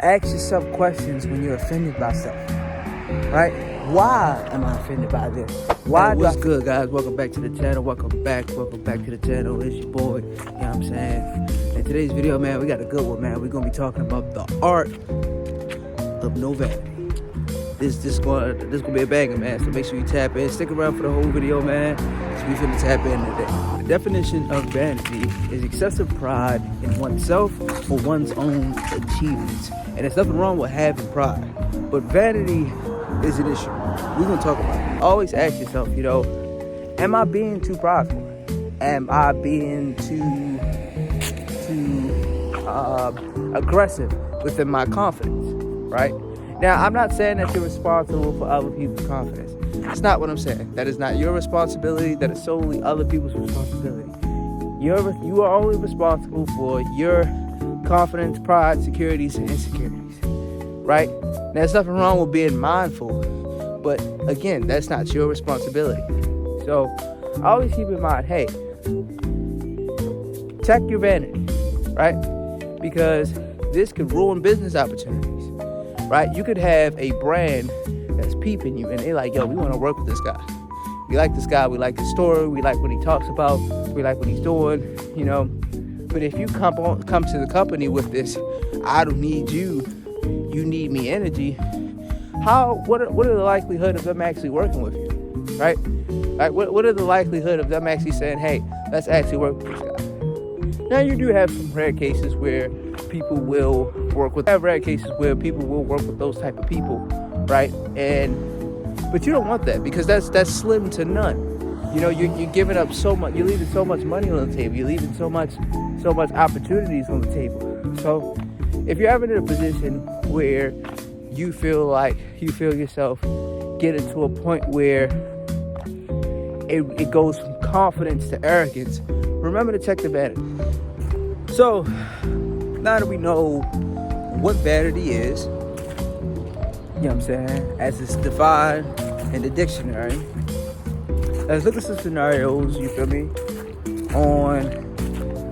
Ask yourself questions when you're offended by something, right? Why am I offended by this? Why? What's good, guys? Welcome back to the channel. Welcome back to the channel. It's your boy. You know what I'm saying? In today's video, man, we got a good one, man. We're gonna be talking about the art of no vanity. This gonna be a banger, man. So make sure you tap in. Stick around for the whole video, man. So we finna tap in today. The definition of vanity is excessive pride in oneself or one's own achievements. And there's nothing wrong with having pride, but vanity is an issue. We're gonna talk about it. Always ask yourself, am I being too prideful? Am I being too aggressive within my confidence, right? Now, I'm not saying that you're responsible for other people's confidence. That's not what I'm saying. That is not your responsibility. That is solely other people's responsibility. You are only responsible for your confidence, pride, securities, and insecurities, right? Now, there's nothing wrong with being mindful, but again, that's not your responsibility. So, always keep in mind, hey, check your vanity, right? Because this could ruin business opportunities, right? You could have a brand that's peeping you, and they're like, yo, we want to work with this guy. We like this guy. We like his story. We like what he talks about. We like what he's doing, But if you come to the company with this, I don't need you, you need me energy, what are the likelihood of them actually working with you, right? Like, what are the likelihood of them actually saying, hey, let's actually work with this guy? Now, you do have some rare cases where people will work with those type of people, right? But you don't want that, because that's slim to none. You're giving up so much. You're leaving so much money on the table. You're leaving so much opportunities on the table. So if you're ever in a position where you feel yourself getting to a point where it goes from confidence to arrogance, remember to check the vanity. So now that we know what vanity is, you know what I'm saying, as it's defined in the dictionary, let's look at some scenarios, you feel me, on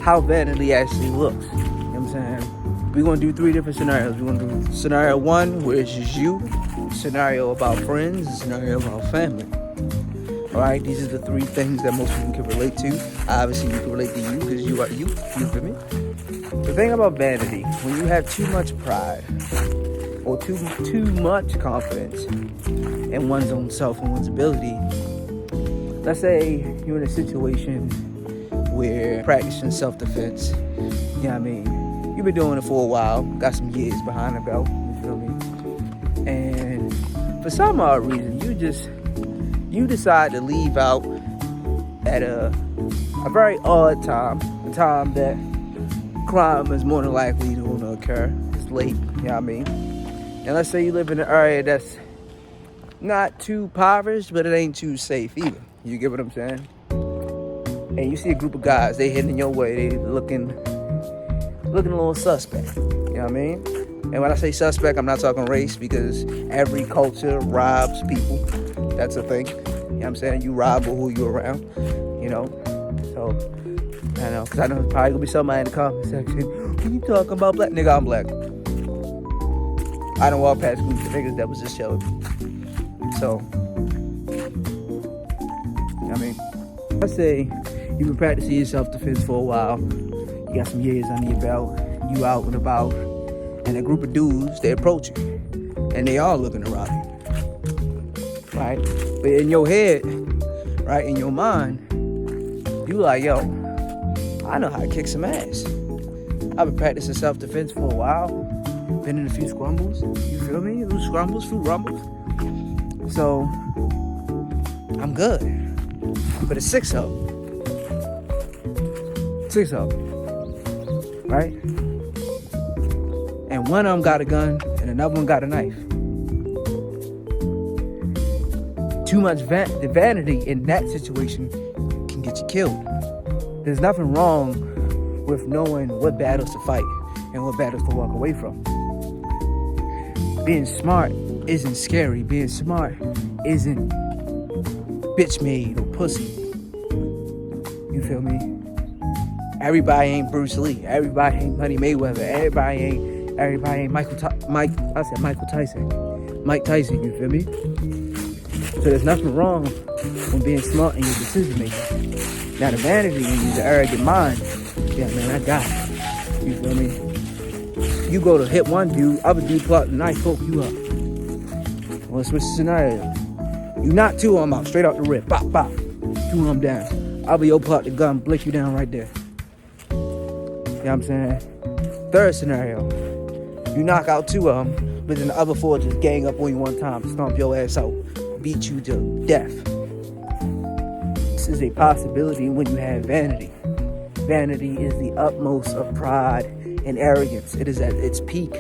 how vanity actually looks. You know what I'm saying? We're going to do 3 different scenarios. We're going to do scenario 1, where it's just you, scenario about friends, and scenario about family. All right, these are the 3 things that most people can relate to. Obviously, you can relate to you because you are you feel me? The thing about vanity, when you have too much pride or too much confidence in one's own self and one's ability, let's say you're in a situation where you're practicing self-defense, you know what I mean? You've been doing it for a while, got some years behind the belt, you feel me? And for some odd reason, you decide to leave out at a very odd time, a time that crime is more than likely to occur. It's late, you know what I mean? And let's say you live in an area that's not too impoverished, but it ain't too safe either. You get what I'm saying? And you see a group of guys, they heading your way, they looking a little suspect. You know what I mean? And when I say suspect, I'm not talking race, because every culture robs people. That's a thing. You know what I'm saying? You rob who you're around, So, I know, because I know there's probably going to be somebody in the comment section, when you talking about black? Nigga, I'm black. I don't walk past groups of niggas that was just chilling. So, I mean, let's say you've been practicing your self-defense for a while. You got some years under your belt. You out and about. And a group of dudes, they approach you. And they all looking to rob you. Right? But in your head, right, in your mind, you like, yo, I know how to kick some ass. I've been practicing self-defense for a while. Been in a few scrumbles. You feel me? Little scrumbles, few rumbles. So, I'm good. But it's 6 of them. 6 of them. Right? And one of them got a gun, and another one got a knife. Too much vanity in that situation can get you killed. There's nothing wrong with knowing what battles to fight and what battles to walk away from. Being smart isn't scary. Being smart isn't bitch made or pussy. You feel me? Everybody ain't Bruce Lee. Everybody ain't Money Mayweather. Everybody ain't Everybody ain't Michael Tyson. Mike Tyson, you feel me? So there's nothing wrong with being smart in your decision making. Now the vanity when you're the arrogant mind, yeah man, I got it. You feel me? You go to hit one dude, other dude pull out the knife, poke you up. Well, switch the scenario. You knock two of them out, straight out the rib, pop, pop. Two of them down. I'll be pull out the gun, blick you down right there. You know what I'm saying? Third scenario. You knock out two of them, but then the other four just gang up on you one time, stomp your ass out, beat you to death. This is a possibility when you have vanity. Vanity is the utmost of pride and arrogance. It is at its peak.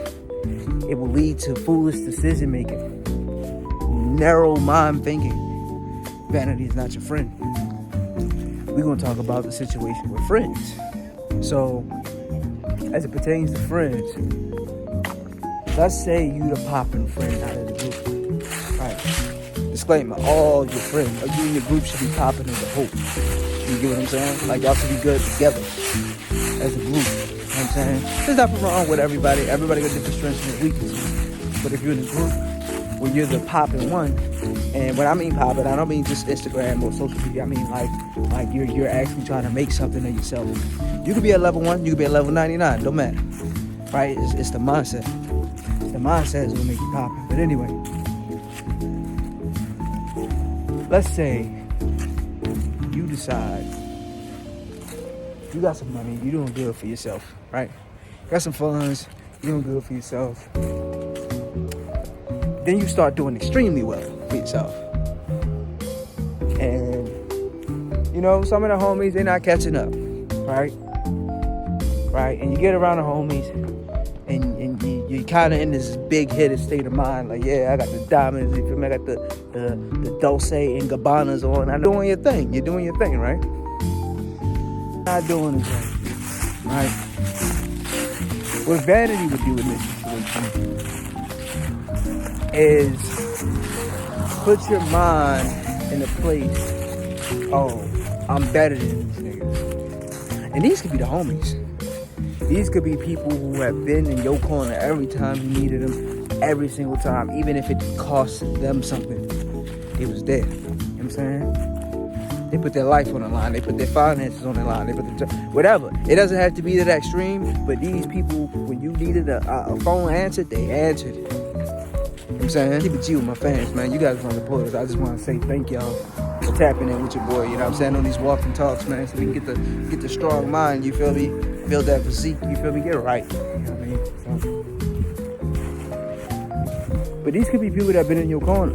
It will lead to foolish decision making, narrow mind thinking. Vanity is not your friend. We're going to talk about the situation with friends. So, as it pertains to friends, let's say you the popping friend out of the group. Right. Disclaimer, all your friends, you and your group should be popping as a whole. You get what I'm saying? Like y'all should be good together as a group. You know what I'm saying? There's nothing wrong with everybody. Everybody got different strengths and weaknesses. But if you're in a group where you're the popping one, and when I mean popping, I don't mean just Instagram or social media. I mean like you're actually trying to make something of yourself. You could be at level 1, you could be at level 99, don't matter. Right? It's the mindset. The mindset is what make you popping. But anyway, let's say you decide you got some money, you're doing good for yourself, right? Got some funds, you're doing good for yourself. Then you start doing extremely well for yourself. And, you know, some of the homies, they're not catching up, right? Right? And you get around the homies, and you kind of in this big-headed state of mind, like, yeah, I got the diamonds, you feel me? I got the Dolce and Gabbanas on. I'm doing your thing. You're doing your thing, right? Not doing the thing, right? What Vanity would do in this situation is put your mind in a place, oh, I'm better than these niggas. And these could be the homies. These could be people who have been in your corner every time you needed them, every single time, even if it cost them something. They was there. You know what I'm saying? They put their life on the line. They put their finances on the line. They put whatever. It doesn't have to be to that extreme, but these people, when you needed a phone answered, they answered it. You know what I'm saying? Keep it G with my fans, man. You guys run the portals. I just want to say thank y'all for tapping in with your boy. You know what I'm saying? On these walking talks, man, so we can get the strong mind. You feel me? Build that physique, you feel me? Get it right. You know what I mean? So. But these could be people that have been in your corner.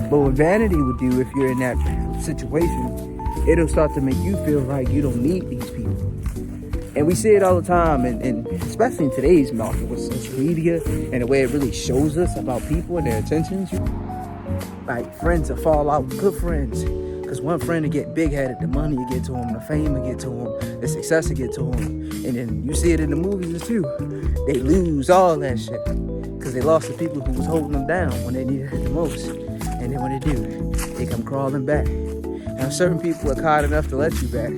But what Vanity would do if you're in that situation, it'll start to make you feel like you don't need these people. And we see it all the time, and especially in today's market with social media and the way it really shows us about people and their intentions. Like friends will fall out, good friends. Because one friend will get big-headed, the money will get to him, the fame will get to him, the success will get to him. And then you see it in the movies too. They lose all that shit. Because they lost the people who was holding them down when they needed it the most. And then when they do, they come crawling back. Now certain people are kind enough to let you back.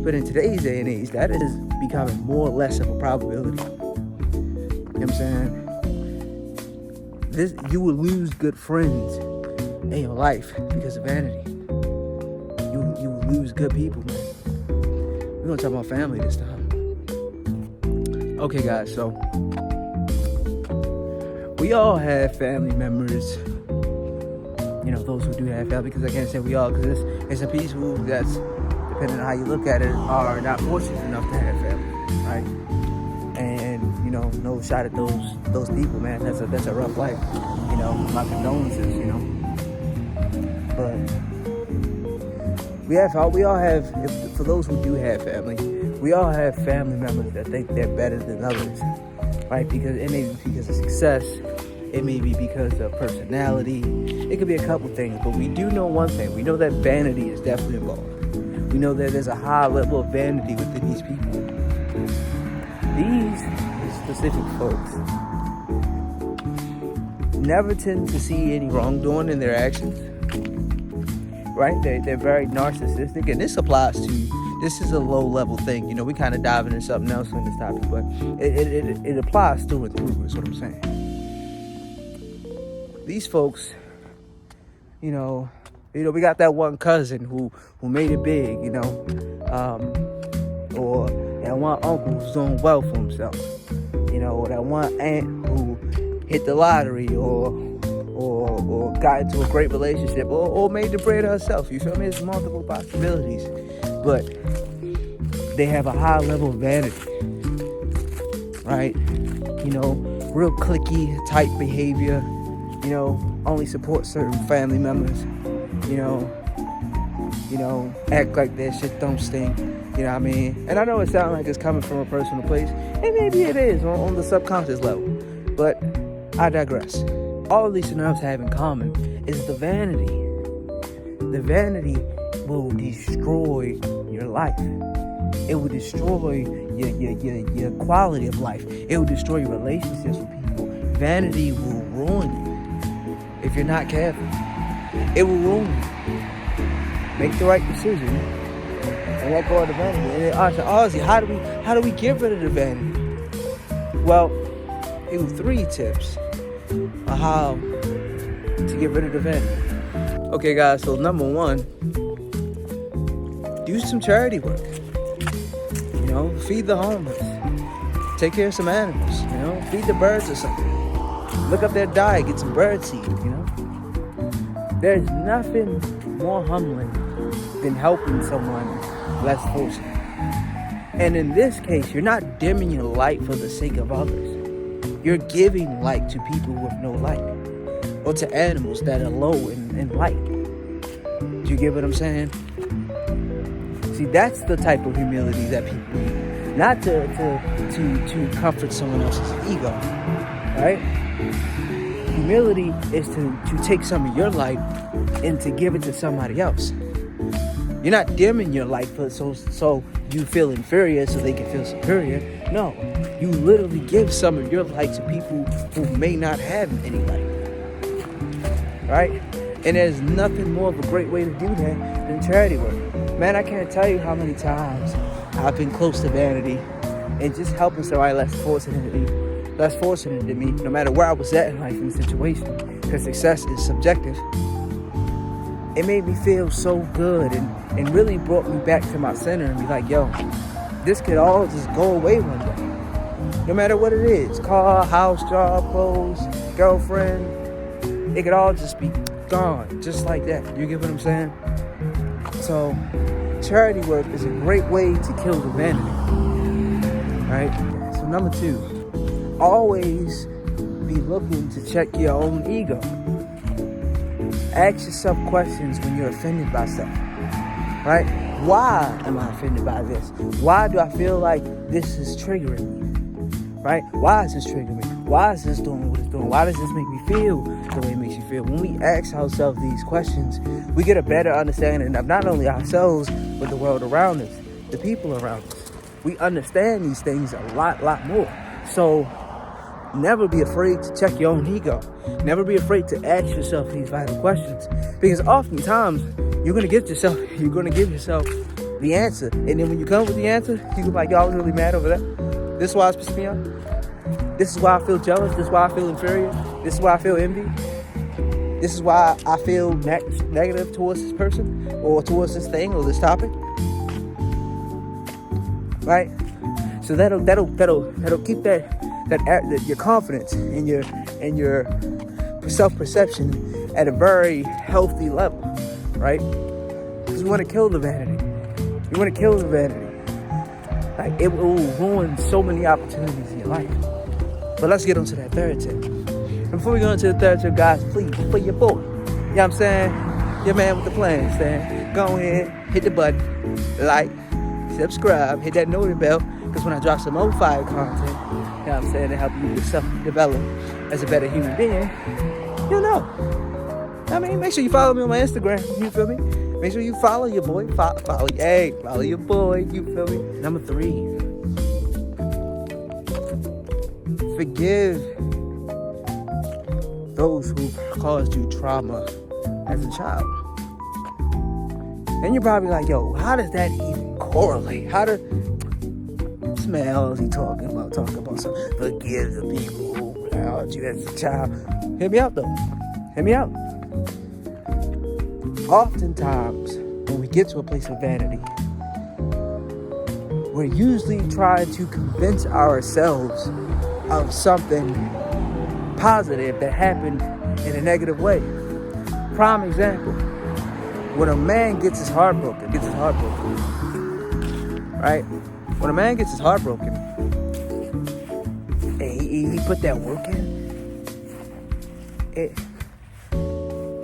But in today's day and age, that is becoming more or less of a probability. You know what I'm saying? You will lose good friends in your life because of vanity. You lose good people, man. We're gonna talk about family this time. Okay, guys, so we all have family members. You know, those who do have family, because I can't say we all, because it's a people that's, depending on how you look at it, are not fortunate enough to have family, right? And, you know, no shot at those people, man. That's a rough life. You know, my condolences, you know. But we all have, for those who do have family, we all have family members that think they're better than others, right? Because it may be because of success, it may be because of personality, it could be a couple things, but we do know one thing. We know that vanity is definitely involved. We know that there's a high level of vanity within these people. These specific folks never tend to see any wrongdoing in their actions. Right? They're very narcissistic, and this applies to this is a low-level thing. You know, we kind of dive into something else on this topic, but it applies through and through, is what I'm saying. These folks, you know, we got that one cousin who made it big, you know, or that one uncle who's doing well for himself, you know, or that one aunt who hit the lottery, or got into a great relationship, or made the bread herself. You feel me? There's multiple possibilities, but they have a high level of vanity, right? You know, real cliquey type behavior. You know, only support certain family members. You know, act like that shit don't stink. You know what I mean? And I know it sounds like it's coming from a personal place, and maybe it is on the subconscious level, but I digress. All of these scenarios have in common is the vanity. The vanity will destroy your life. It will destroy your quality of life. It will destroy your relationships with people. Vanity will ruin you if you're not careful. It will ruin you. Make the right decision and let go of the vanity. And then Aussie, how do we get rid of the vanity? Well, here are 3 tips on how to get rid of the vanity. Okay, guys, so number 1, do some charity work. You know, feed the homeless. Take care of some animals, you know, feed the birds or something. Look up their diet, get some bird seed, you know. There's nothing more humbling than helping someone less fortunate. And in this case, you're not dimming your light for the sake of others. You're giving light to people with no light, or to animals that are low in light. Do you get what I'm saying? See, that's the type of humility that people need. Not to comfort someone else's ego, right? Humility is to take some of your light and to give it to somebody else. You're not dimming your light so you feel inferior so they can feel superior. No, you literally give some of your light to people who may not have any light, right? And there's nothing more of a great way to do that than charity work. Man, I can't tell you how many times I've been close to vanity and just helping somebody less fortunate than me, no matter where I was at in life in the situation, because success is subjective. It made me feel so good and really brought me back to my center and be like, yo, this could all just go away one day. No matter what it is, car, house, job, clothes, girlfriend, it could all just be gone, just like that. You get what I'm saying? So, charity work is a great way to kill the vanity, right? So number 2, always be looking to check your own ego. Ask yourself questions when you're offended by something, right? Why am I offended by this? Why do I feel like this is triggering me, right? Why is this triggering me? Why is this doing what it's doing? Why does this make me feel the way it makes you feel? When we ask ourselves these questions, we get a better understanding of not only ourselves, but the world around us, the people around us. We understand these things a lot more. So never be afraid to check your own ego. Never be afraid to ask yourself these vital questions, because oftentimes you're gonna give yourself the answer, and then when you come with the answer, you go like, "Yo, I was really mad over that. This is why it's pissing me off. This is why I feel jealous. This is why I feel inferior. This is why I feel envy. This is why I feel negative towards this person or towards this thing or this topic." Right? So that'll keep that your confidence and your self-perception at a very healthy level, right? Because we want to kill the vanity. You want to kill the vanity. Like, it will ruin so many opportunities in your life. But let's get on to that 3rd tip. And before we go into the 3rd tip, guys, please, for your boy, you know what I'm saying? Your man with the plan, saying, go ahead, hit the button, like, subscribe, hit that notification bell, because when I drop some more fire content, you know what I'm saying, to help you yourself-develop as a better human being, you'll know. I mean, make sure you follow me on my Instagram, you feel me? Make sure you follow your boy, follow your boy, you feel me? Number 3, forgive those who caused you trauma as a child. And you're probably like, yo, how does that even correlate? How to... This man Aussie talking about some forgive the people who allowed you as a child. Hear me out though. Hear me out. Oftentimes, when we get to a place of vanity, we're usually trying to convince ourselves of something positive that happened in a negative way. Prime example, when a man gets his heart broken, right? When a man gets his heart broken, and he put that work in,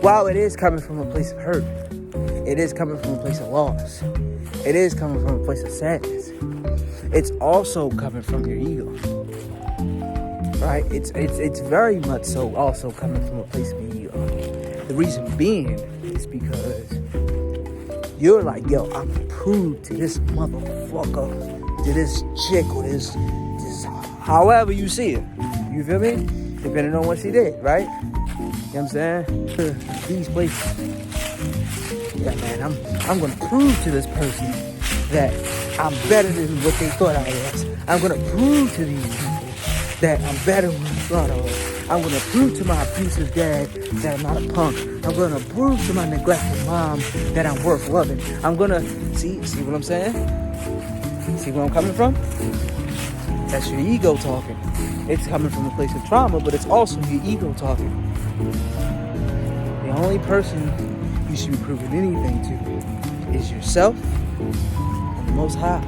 while it is coming from a place of hurt, it is coming from a place of loss, it is coming from a place of sadness, it's also coming from your ego, right? It's very much so also coming from a place of ego. The reason being is because you're like, yo, I'm gonna prove to this motherfucker, to this chick, or this however you see it, you feel me? Depending on what she did, right? You know what I'm saying? These places. Yeah, man, I'm gonna prove to this person that I'm better than what they thought I was. I'm gonna prove to these people that I'm better than I thought I was. I'm gonna prove to my abusive dad that I'm not a punk. I'm gonna prove to my neglected mom that I'm worth loving. I'm gonna see what I'm saying? See where I'm coming from? That's your ego talking. It's coming from a place of trauma, but it's also your ego talking. The only person you should be proving anything to is yourself and the Most High.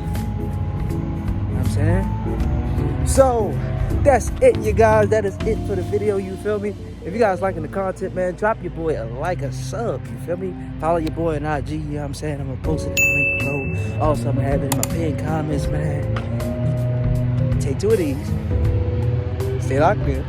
You know what I'm saying? So, that's it, you guys. That is it for the video, you feel me? If you guys liking the content, man, drop your boy a like, a sub, you feel me? Follow your boy on IG, you know what I'm saying? I'm going to post it in the link below. Also, I'm going to have it in my pinned comments, man. Take 2 of these. Stay locked in.